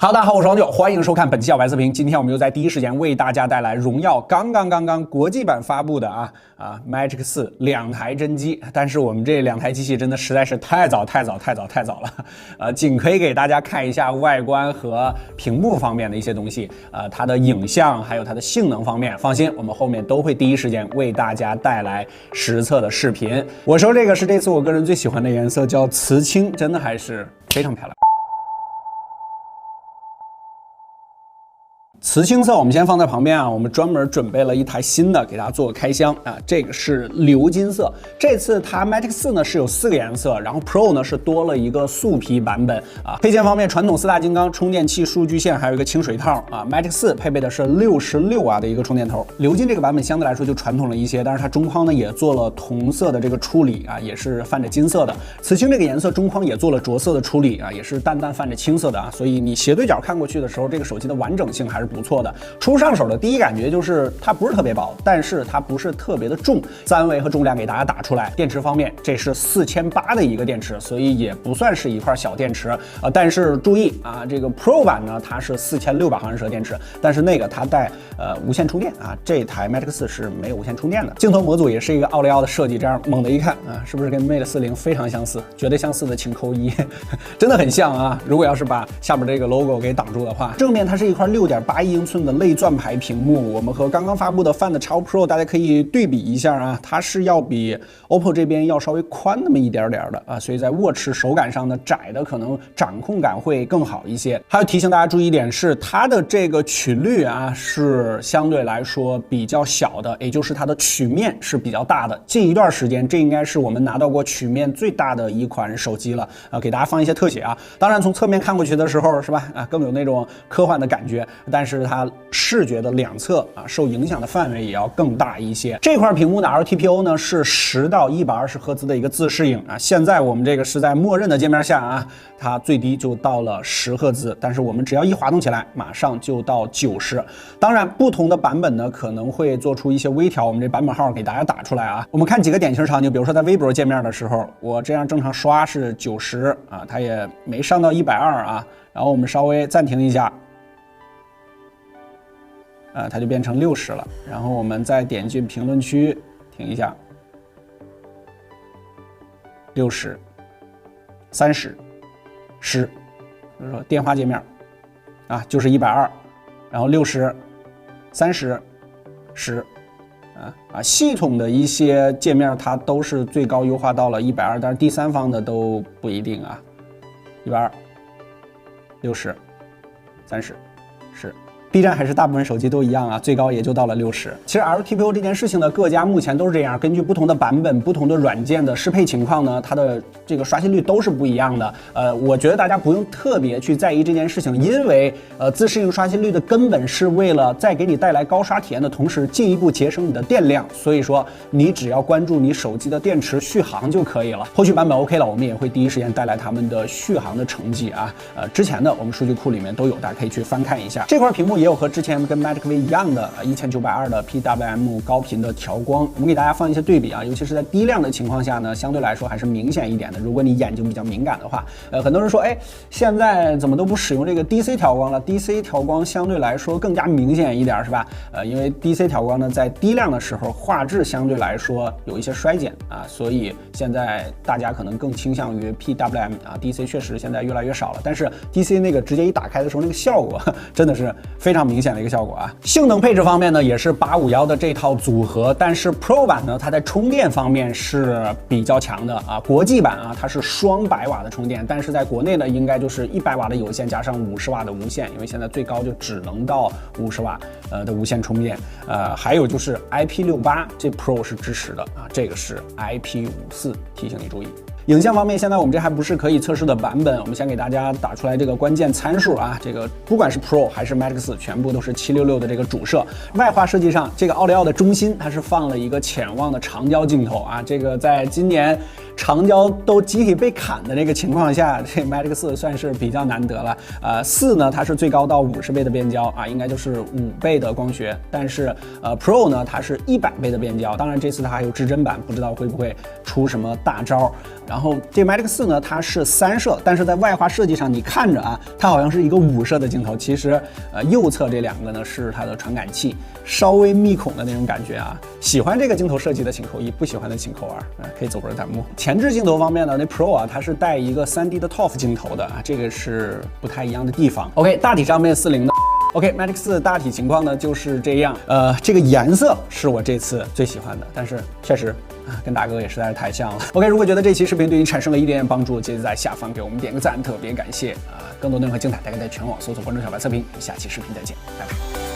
Hello， 大家好，我是王九，欢迎收看本期小白视频。今天我们又在第一时间为大家带来荣耀刚刚国际版发布的Magic 4两台真机，但是我们这两台机器真的实在是太早了，仅可以给大家看一下外观和屏幕方面的一些东西，它的影像还有它的性能方面，放心，我们后面都会第一时间为大家带来实测的视频。我说这个是这次我个人最喜欢的颜色，叫瓷青，真的还是非常漂亮。瓷青色我们先放在旁边啊，我们专门准备了一台新的给大家做个开箱啊，这个是鎏金色。这次它 Magic 4呢是有4个颜色，然后 Pro 呢是多了一个素皮版本啊。配件方面，传统4大金刚、充电器、数据线，还有一个清水套啊。Magic 4配备的是66瓦的一个充电头。鎏金这个版本相对来说就传统了一些，但是它中框呢也做了同色的这个处理啊，也是泛着金色的。瓷青这个颜色中框也做了着色的处理啊，也是淡淡泛着青色的啊，所以你斜对角看过去的时候，这个手机的完整性还是不错的。初上手的第一感觉就是它不是特别薄，但是它不是特别的重。三维和重量给大家打出来。电池方面，这是4800的一个电池，所以也不算是一块小电池但是注意啊，这个 Pro 版呢它是4600毫安时的电池，但是那个它带无线充电啊，这台 Magic 4是没有无线充电的。镜头模组也是一个奥利奥的设计，这样猛的一看啊，是不是跟 Mate 40非常相似？绝对相似的请扣1，真的很像啊！如果要是把下边这个 logo 给挡住的话，正面它是一块6.81英寸的类钻牌屏幕，我们和刚刚发布的 Find X Pro 大家可以对比一下啊，它是要比 OPPO 这边要稍微宽那么一点的啊，所以在握持手感上呢，窄的可能掌控感会更好一些。还有提醒大家注意一点是，它的这个曲率啊是相对来说比较小的，也就是它的曲面是比较大的。近一段时间，这应该是我们拿到过曲面最大的一款手机了啊，给大家放一些特写啊。当然从侧面看过去的时候是吧啊，更有那种科幻的感觉，但是它视觉的两侧啊，受影响的范围也要更大一些。这块屏幕的 LTPO 呢是10到120赫兹的一个自适应啊。现在我们这个是在默认的界面下啊，它最低就到了10赫兹，但是我们只要一滑动起来，马上就到90。当然，不同的版本呢可能会做出一些微调，我们这版本号给大家打出来啊。我们看几个典型场景，比如说在微博界面的时候，我这样正常刷是90啊，它也没上到120啊。然后我们稍微暂停一下。它就变成60了，然后我们再点进评论区，停一下，60、30、10，比如说电话界面啊，就是120，然后60、30、10，系统的一些界面它都是最高优化到了120，但是第三方的都不一定啊，120、60、30、10。B 站还是大部分手机都一样啊，最高也就到了60。其实 LTPO 这件事情呢，各家目前都是这样，根据不同的版本、不同的软件的适配情况呢，它的这个刷新率都是不一样的。我觉得大家不用特别去在意这件事情，因为自适应刷新率的根本是为了在给你带来高刷体验的同时，进一步节省你的电量。所以说，你只要关注你手机的电池续航就可以了。后续版本 OK 了，我们也会第一时间带来他们的续航的成绩啊。之前的我们数据库里面都有，大家可以去翻看一下。这块屏幕也有和之前跟 Magic V 一样的1920的 PWM 高频的调光，我们给大家放一些对比啊，尤其是在低亮的情况下呢，相对来说还是明显一点的。如果你眼睛比较敏感的话，很多人说，现在怎么都不使用这个 DC 调光了 ？DC 调光相对来说更加明显一点，是吧？因为 DC 调光呢，在低亮的时候画质相对来说有一些衰减啊，所以现在大家可能更倾向于 PWM 啊 ，DC 确实现在越来越少了，但是 DC 那个直接一打开的时候，那个效果真的是非常明显的一个效果啊。性能配置方面呢，也是851的这套组合，但是 Pro 版呢，它在充电方面是比较强的啊。国际版啊，它是双100瓦的充电，但是在国内呢，应该就是100瓦的有线加上50瓦的无线，因为现在最高就只能到50瓦的无线充电。还有就是 IP68，这 Pro 是支持的啊，这个是 IP54，提醒你注意。影像方面，现在我们这还不是可以测试的版本，我们先给大家打出来这个关键参数啊，这个不管是 Pro 还是 Magic 4，全部都是766的这个主摄。外画设计上，这个奥利奥的中心它是放了一个潜望的长焦镜头啊，这个在今年长焦都集体被砍的这个情况下，这 Magic 4算是比较难得了。4呢，它是最高到50倍的变焦啊，应该就是5倍的光学，但是Pro 呢，它是100倍的变焦。当然这次它还有至臻版，不知道会不会出什么大招。然然后这 Matic 4呢，它是3摄，但是在外画设计上，你看着啊，它好像是一个5摄的镜头，其实右侧这2个呢是它的传感器，稍微密孔的那种感觉啊。喜欢这个镜头设计的请扣1，不喜欢的请扣2，可以走个弹幕。前置镜头方面呢，那 Pro 啊，它是带一个3D 的 TOF 镜头的啊，这个是不太一样的地方。OK， 大体上面40的。OK，Matic 4大体情况呢就是这样。这个颜色是我这次最喜欢的，但是确实跟大哥也实在是太像了。OK， 如果觉得这期视频对你产生了一点点帮助，记得在下方给我们点个赞，特别感谢。更多内容和精彩，大家在全网搜索关注小白测评。下期视频再见，拜拜。